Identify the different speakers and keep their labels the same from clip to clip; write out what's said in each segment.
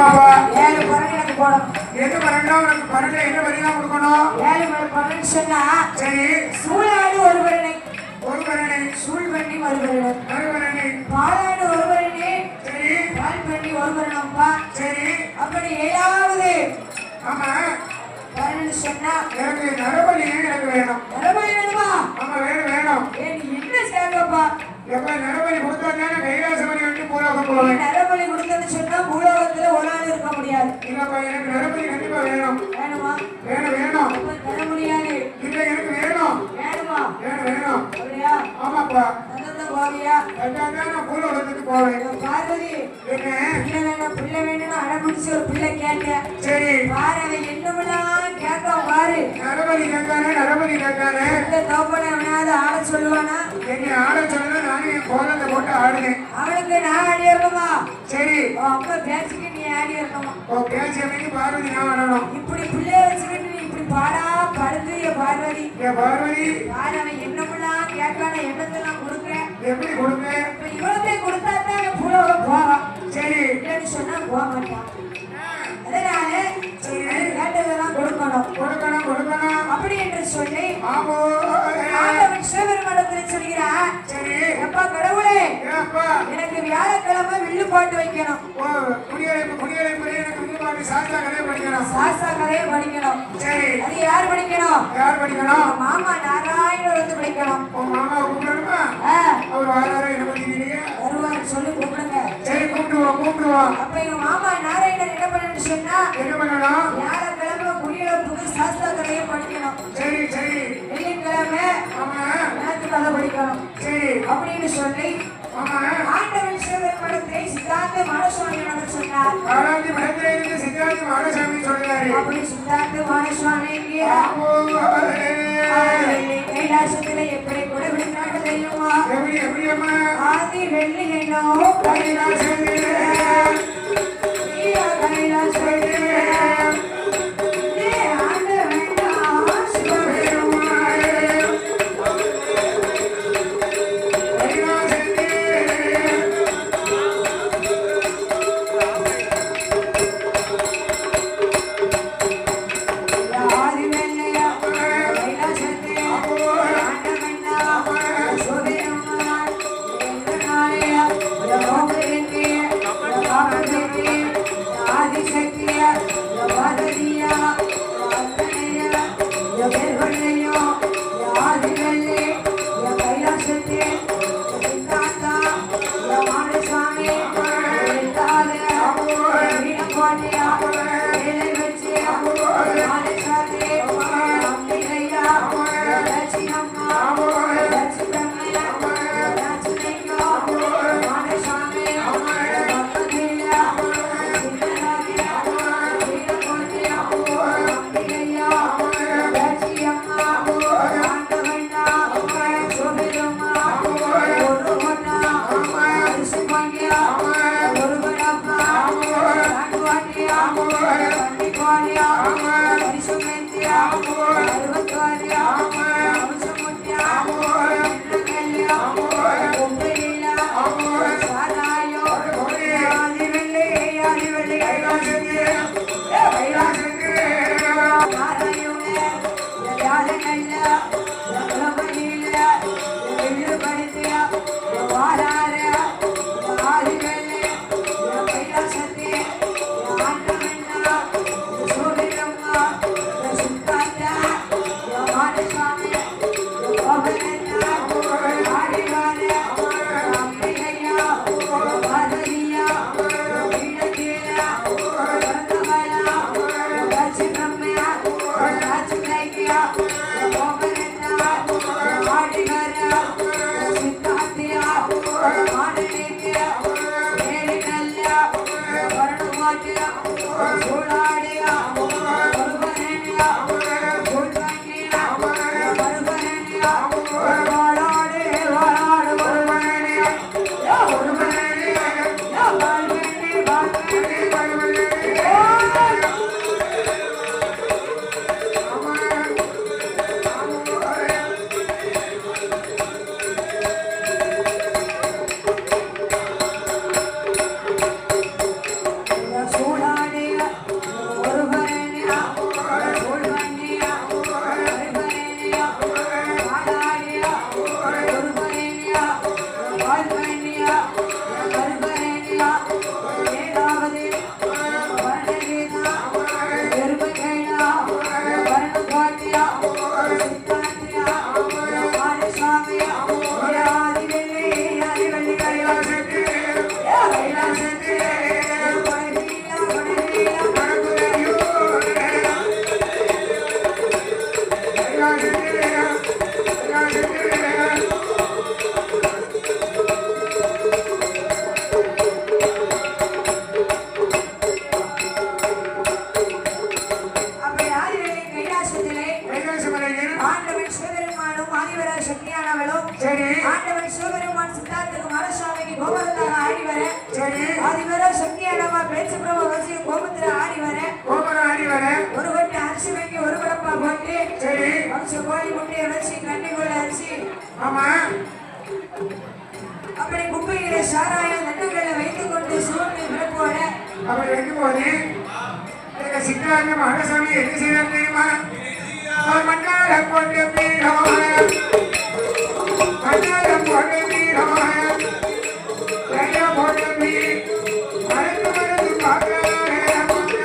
Speaker 1: ஏழு பரன் எனக்கு போடணும்.
Speaker 2: எது பரண்டா உனக்கு பரண்டா என்ன பரிணா கொடுக்கணும்?
Speaker 1: ஏழு பரன் சொன்னா
Speaker 2: சரி.
Speaker 1: சூழாடு ஒரு பரணை,
Speaker 2: ஒரு பரணை.
Speaker 1: சூழ் பண்ணி ஒரு பரணை,
Speaker 2: ஒரு பரணை.
Speaker 1: பாலாடு ஒரு பரணை.
Speaker 2: சரி.
Speaker 1: பால் பண்ணி ஒரு பரணம்ப்பா.
Speaker 2: சரி.
Speaker 1: அப்படி ஏழாவது
Speaker 2: ஆமா
Speaker 1: பரணு சொன்னா
Speaker 2: எனக்கு நரபலி எனக்கு வேணும்.
Speaker 1: நரபலி வேணுமா?
Speaker 2: ஆமா வேணும்.
Speaker 1: ஏன் என்ன சேர்க்கப்பா?
Speaker 2: எப்ப நரபலி கொடுத்தா தானே கைலாசபலி விட்டு பூலோகம் போவேன்.
Speaker 1: நரபலி கொடுத்தது சொன்னா பூலோகத்துல ஒரு நாள் இருக்க முடியாது.
Speaker 2: இல்லப்பா எனக்கு நரபலி கண்டிப்பா வேணும்.
Speaker 1: வேணுமா?
Speaker 2: வேணும்.
Speaker 1: தர முடியாது.
Speaker 2: இல்ல எனக்கு வேணும்.
Speaker 1: வேணுமா?
Speaker 2: வேணும்.
Speaker 1: அப்படியா?
Speaker 2: ஆமாப்பா.
Speaker 1: அதான் போவியா?
Speaker 2: அதான் நான் பூலோகத்துக்கு போவேன்.
Speaker 1: பார்வதி
Speaker 2: என்ன
Speaker 1: பிள்ளை வேணும்னு அடம்பிடிச்சு ஒரு பிள்ளை கேட்க.
Speaker 2: சரி.
Speaker 1: பாரு அவன் என்னமெல்லாம் கேட்க பாரு.
Speaker 2: நரபலி கேட்கானே
Speaker 1: இந்த தோப்பனை அவனாவது ஆட சொல்லுவானா?
Speaker 2: என்னை ஆட சொல்லுங்க. நானும் என் கோலத்தை போட்டு ஆடுனேன்.
Speaker 1: அவனுக்கு நான் ஆடி இருக்கமா?
Speaker 2: சரி.
Speaker 1: அப்ப பேச்சுக்கு நீ ஆடி இருக்கமா?
Speaker 2: பேச்சு அன்னைக்கு பார்வதி நான் ஆடணும்.
Speaker 1: இப்படி பிள்ளைய வச்சுக்கிட்டு நீ இப்படி பாடா படுத்து பார்வதி.
Speaker 2: பார்வதி
Speaker 1: பாரு அவன் என்னமெல்லாம் கேட்கான எண்ணத்தெல்லாம் கொடுக்குறேன்.
Speaker 2: எப்படி கொடுங்க?
Speaker 1: இப்ப இவ்வளவு கொடுத்தா தான் பூலோகம் போவான்.
Speaker 2: சரி.
Speaker 1: இல்லைன்னு சொன்னா போக மாட்டான். அதனால கேட்டதெல்லாம் கொடுக்கணும் அப்படி என்று சொல்லி ஆண்டவன் சிவபெருமானத்தில் சொல்கிறார். எப்பா கடவுளே, எனக்கு வியாழக்கிழமை வில்லு பாட்டு வைக்கணும். சாஸ்தா கதையை படிக்கணும். அது யார் படிக்கணும்? மாமா நாராயணர் வந்து படிக்கணும். வருவார் சொல்லி கூப்பிடுங்க. அப்ப எங்க மாமா நாராயணர் என்ன பண்ணணும்னு சொன்னா வியாழக்கிழமை குடியிருப்புக்கு சாஸ்தா கதையை படிக்கணும். வெள்ளிக்கிழமை நேற்று கதை படிக்கணும். அப்படின்னு சொல்லி ஆண்டவன் சிவபெருமானத்தை சித்தாந்த மானசுவாமி சொன்னார். அப்படி சித்தாந்த மானசுவாமி கைலாசத்துல எப்படி கூட விடுறாங்க தெரியுமா? ஆதி வெள்ளி என்னோ கைலாசத்துல Sola ஆண்டவன் சிவபெருமான் சித்தார்த்துக்கு மலசாமிக்கு கோபுரத்தாக ஆடி வர
Speaker 2: சரி
Speaker 1: ஆதிவர சக்தியானவா பேச்சு பிரபு வச்சு கோபுரத்துல ஆடி வர
Speaker 2: கோபுரம் ஆடி வர
Speaker 1: ஒரு கொட்டை அரிசி வைக்க ஒரு குழப்பா போட்டு
Speaker 2: சரி
Speaker 1: வம்ச கோழி முட்டையை வச்சு கண்ணிக்குள்ள அரிசி
Speaker 2: ஆமா
Speaker 1: அப்படி குப்பையில சாராயம் நட்டுகளை வைத்துக் கொண்டு சிவனை பிறப்போட
Speaker 2: அப்படி வைக்கும் போது எங்க சித்தாந்த மகாசாமி என்ன செய்யறாரு தெரியுமா அவர் மன்னாரம் கொண்டு பீடோட மன்னாரம் கொண்டு பீடோட கையா போட்டு பீர் மருந்து மருந்து பார்க்கறாரே கொண்டு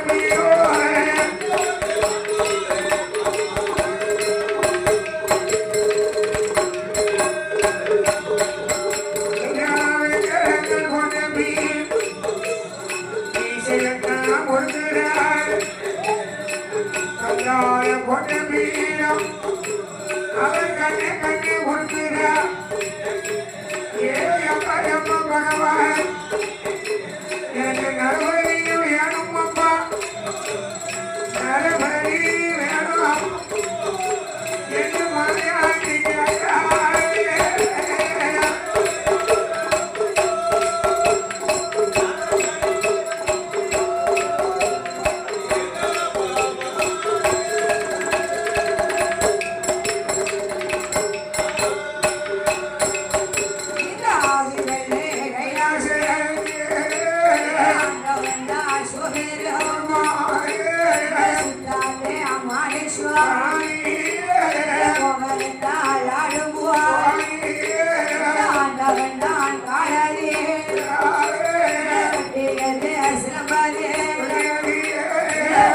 Speaker 2: பீடோட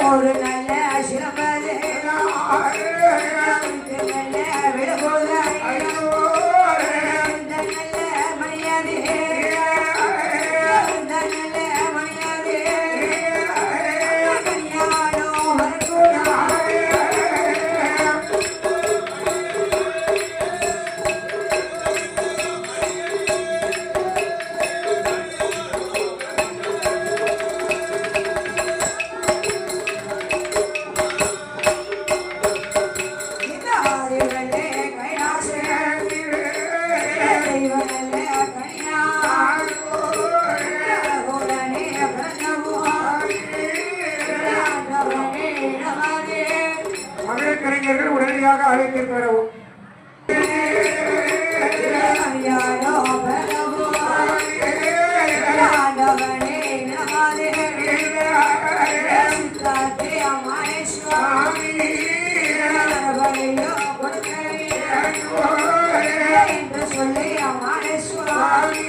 Speaker 2: ஒரு நல்ல சிலம்பது விடுபோது நல்ல மணியாது நல்ல மணியாது கல்யாணம் கலைஞர்கள் உடனடியாக அழைத்து பெறவும்
Speaker 1: சொல்லி அமானேஸ்வரி